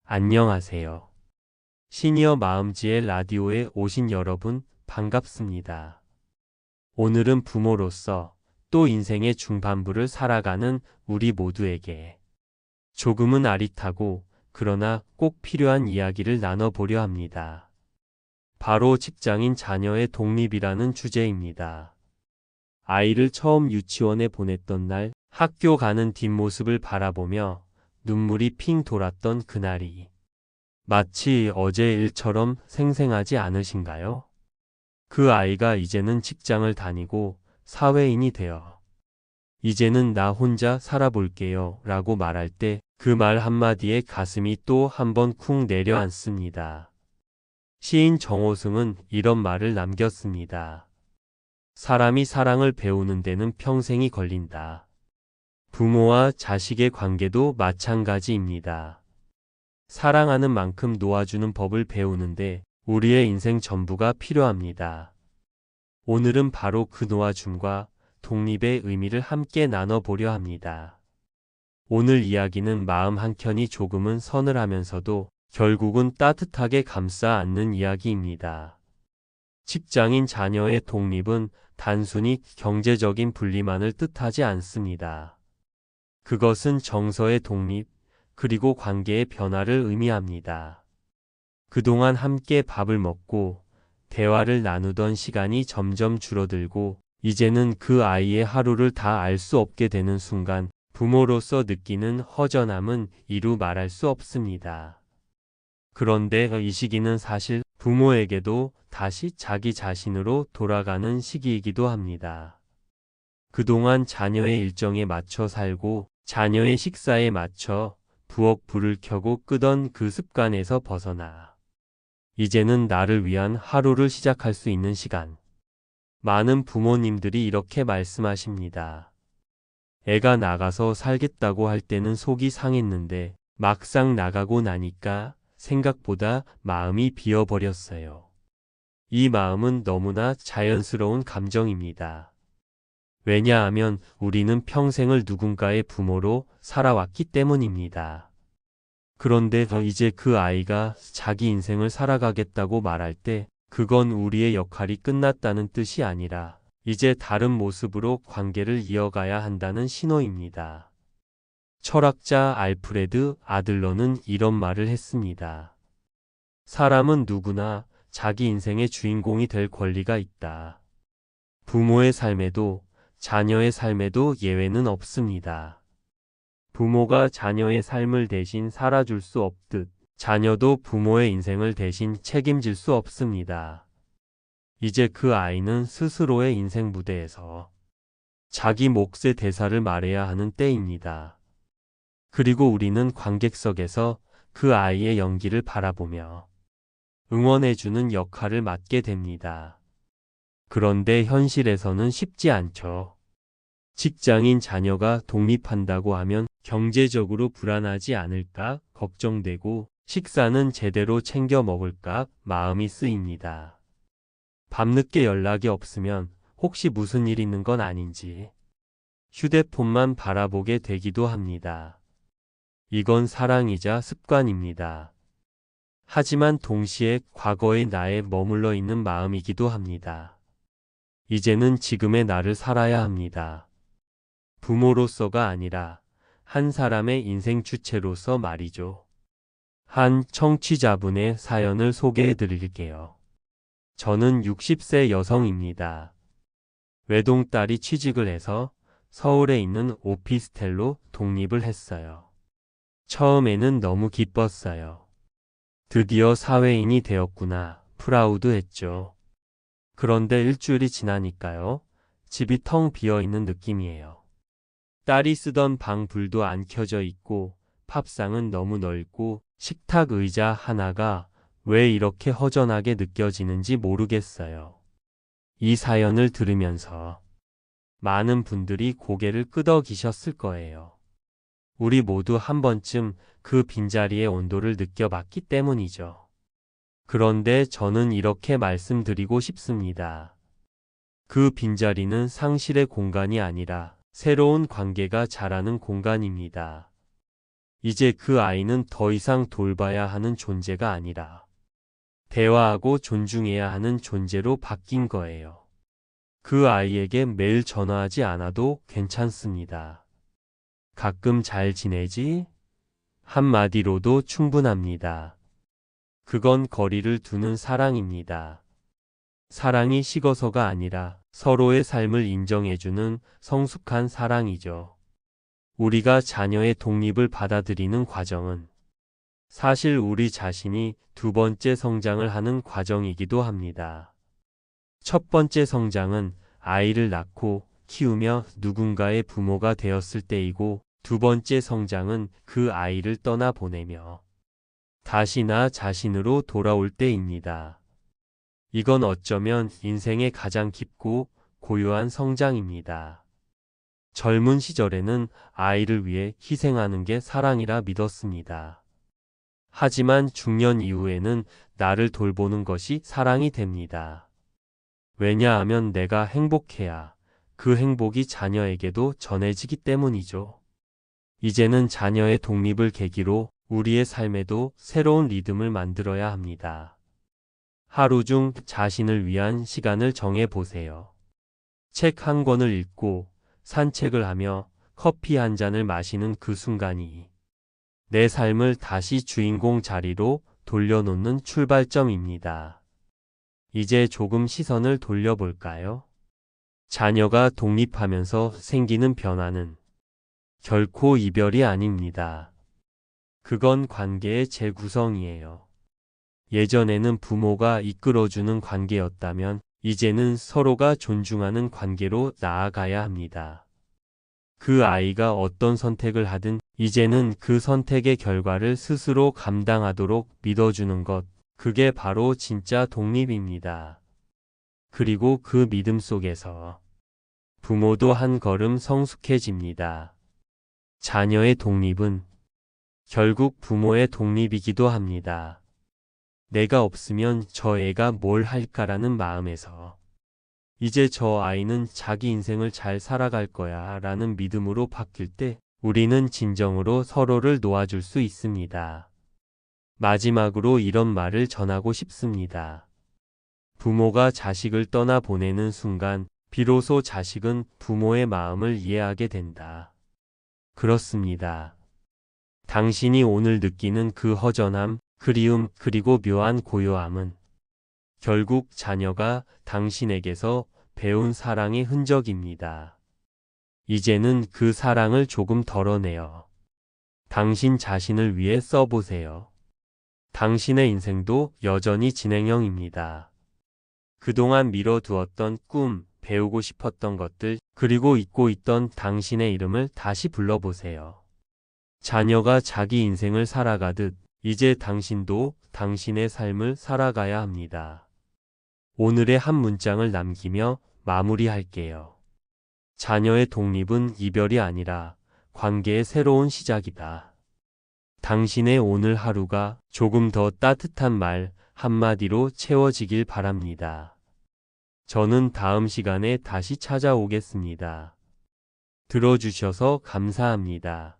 안녕하세요. 시니어 마음지혜 라디오에 오신 여러분 반갑습니다. 오늘은 부모로서 또 인생의 중반부를 살아가는 우리 모두에게 조금은 아릿하고 그러나 꼭 필요한 이야기를 나눠보려 합니다. 바로 직장인 자녀의 독립이라는 주제입니다. 아이를 처음 유치원에 보냈던 날 학교 가는 뒷모습을 바라보며 눈물이 핑 돌았던 그날이 마치 어제 일처럼 생생하지 않으신가요? 그 아이가 이제는 직장을 다니고 사회인이 되어 이제는 나 혼자 살아볼게요 라고 말할 때 그 말 한마디에 가슴이 또 한 번 쿵 내려앉습니다. 시인 정호승은 이런 말을 남겼습니다. 사람이 사랑을 배우는 데는 평생이 걸린다. 부모와 자식의 관계도 마찬가지입니다. 사랑하는 만큼 놓아주는 법을 배우는데 우리의 인생 전부가 필요합니다. 오늘은 바로 그 놓아줌과 독립의 의미를 함께 나눠보려 합니다. 오늘 이야기는 마음 한켠이 조금은 서늘하면서도 결국은 따뜻하게 감싸 안는 이야기입니다. 직장인 자녀의 독립은 단순히 경제적인 분리만을 뜻하지 않습니다. 그것은 정서의 독립, 그리고 관계의 변화를 의미합니다. 그동안 함께 밥을 먹고 대화를 나누던 시간이 점점 줄어들고 이제는 그 아이의 하루를 다 알 수 없게 되는 순간 부모로서 느끼는 허전함은 이루 말할 수 없습니다. 그런데 이 시기는 사실 부모에게도 다시 자기 자신으로 돌아가는 시기이기도 합니다. 그동안 자녀의 일정에 맞춰 살고 자녀의 식사에 맞춰 부엌 불을 켜고 끄던 그 습관에서 벗어나 이제는 나를 위한 하루를 시작할 수 있는 시간. 많은 부모님들이 이렇게 말씀하십니다. 애가 나가서 살겠다고 할 때는 속이 상했는데 막상 나가고 나니까 생각보다 마음이 비어버렸어요. 이 마음은 너무나 자연스러운 감정입니다. 왜냐하면 우리는 평생을 누군가의 부모로 살아왔기 때문입니다. 그런데 이제 그 아이가 자기 인생을 살아가겠다고 말할 때 그건 우리의 역할이 끝났다는 뜻이 아니라 이제 다른 모습으로 관계를 이어가야 한다는 신호입니다. 철학자 알프레드 아들러는 이런 말을 했습니다. 사람은 누구나 자기 인생의 주인공이 될 권리가 있다. 부모의 삶에도 자녀의 삶에도 예외는 없습니다. 부모가 자녀의 삶을 대신 살아줄 수 없듯 자녀도 부모의 인생을 대신 책임질 수 없습니다. 이제 그 아이는 스스로의 인생 무대에서 자기 몫의 대사를 말해야 하는 때입니다. 그리고 우리는 관객석에서 그 아이의 연기를 바라보며 응원해주는 역할을 맡게 됩니다. 그런데 현실에서는 쉽지 않죠. 직장인 자녀가 독립한다고 하면 경제적으로 불안하지 않을까 걱정되고 식사는 제대로 챙겨 먹을까 마음이 쓰입니다. 밤늦게 연락이 없으면 혹시 무슨 일 있는 건 아닌지 휴대폰만 바라보게 되기도 합니다. 이건 사랑이자 습관입니다. 하지만 동시에 과거의 나에 머물러 있는 마음이기도 합니다. 이제는 지금의 나를 살아야 합니다. 부모로서가 아니라 한 사람의 인생 주체로서 말이죠. 한 청취자분의 사연을 소개해 드릴게요. 저는 60세 여성입니다. 외동딸이 취직을 해서 서울에 있는 오피스텔로 독립을 했어요. 처음에는 너무 기뻤어요. 드디어 사회인이 되었구나, 프라우드했죠. 그런데 일주일이 지나니까요. 집이 텅 비어 있는 느낌이에요. 딸이 쓰던 방 불도 안 켜져 있고 팝상은 너무 넓고 식탁 의자 하나가 왜 이렇게 허전하게 느껴지는지 모르겠어요. 이 사연을 들으면서 많은 분들이 고개를 끄덕이셨을 거예요. 우리 모두 한 번쯤 그 빈자리의 온도를 느껴봤기 때문이죠. 그런데 저는 이렇게 말씀드리고 싶습니다. 그 빈자리는 상실의 공간이 아니라 새로운 관계가 자라는 공간입니다. 이제 그 아이는 더 이상 돌봐야 하는 존재가 아니라 대화하고 존중해야 하는 존재로 바뀐 거예요. 그 아이에게 매일 전화하지 않아도 괜찮습니다. 가끔 잘 지내지? 한마디로도 충분합니다. 그건 거리를 두는 사랑입니다. 사랑이 식어서가 아니라 서로의 삶을 인정해주는 성숙한 사랑이죠. 우리가 자녀의 독립을 받아들이는 과정은 사실 우리 자신이 두 번째 성장을 하는 과정이기도 합니다. 첫 번째 성장은 아이를 낳고 키우며 누군가의 부모가 되었을 때이고, 두 번째 성장은 그 아이를 떠나보내며 다시 나 자신으로 돌아올 때입니다. 이건 어쩌면 인생의 가장 깊고 고요한 성장입니다. 젊은 시절에는 아이를 위해 희생하는 게 사랑이라 믿었습니다. 하지만 중년 이후에는 나를 돌보는 것이 사랑이 됩니다. 왜냐하면 내가 행복해야 그 행복이 자녀에게도 전해지기 때문이죠. 이제는 자녀의 독립을 계기로 우리의 삶에도 새로운 리듬을 만들어야 합니다. 하루 중 자신을 위한 시간을 정해 보세요. 책 한 권을 읽고 산책을 하며 커피 한 잔을 마시는 그 순간이 내 삶을 다시 주인공 자리로 돌려놓는 출발점입니다. 이제 조금 시선을 돌려볼까요? 자녀가 독립하면서 생기는 변화는 결코 이별이 아닙니다. 그건 관계의 재구성이에요. 예전에는 부모가 이끌어주는 관계였다면 이제는 서로가 존중하는 관계로 나아가야 합니다. 그 아이가 어떤 선택을 하든 이제는 그 선택의 결과를 스스로 감당하도록 믿어주는 것, 그게 바로 진짜 독립입니다. 그리고 그 믿음 속에서 부모도 한 걸음 성숙해집니다. 자녀의 독립은 결국 부모의 독립이기도 합니다. 내가 없으면 저 애가 뭘 할까라는 마음에서 이제 저 아이는 자기 인생을 잘 살아갈 거야 라는 믿음으로 바뀔 때 우리는 진정으로 서로를 놓아줄 수 있습니다. 마지막으로 이런 말을 전하고 싶습니다. 부모가 자식을 떠나보내는 순간 비로소 자식은 부모의 마음을 이해하게 된다. 그렇습니다. 당신이 오늘 느끼는 그 허전함, 그리움, 그리고 묘한 고요함은 결국 자녀가 당신에게서 배운 사랑의 흔적입니다. 이제는 그 사랑을 조금 덜어내어 당신 자신을 위해 써보세요. 당신의 인생도 여전히 진행형입니다. 그동안 미뤄두었던 꿈, 배우고 싶었던 것들, 그리고 잊고 있던 당신의 이름을 다시 불러보세요. 자녀가 자기 인생을 살아가듯 이제 당신도 당신의 삶을 살아가야 합니다. 오늘의 한 문장을 남기며 마무리할게요. 자녀의 독립은 이별이 아니라 관계의 새로운 시작이다. 당신의 오늘 하루가 조금 더 따뜻한 말 한마디로 채워지길 바랍니다. 저는 다음 시간에 다시 찾아오겠습니다. 들어주셔서 감사합니다.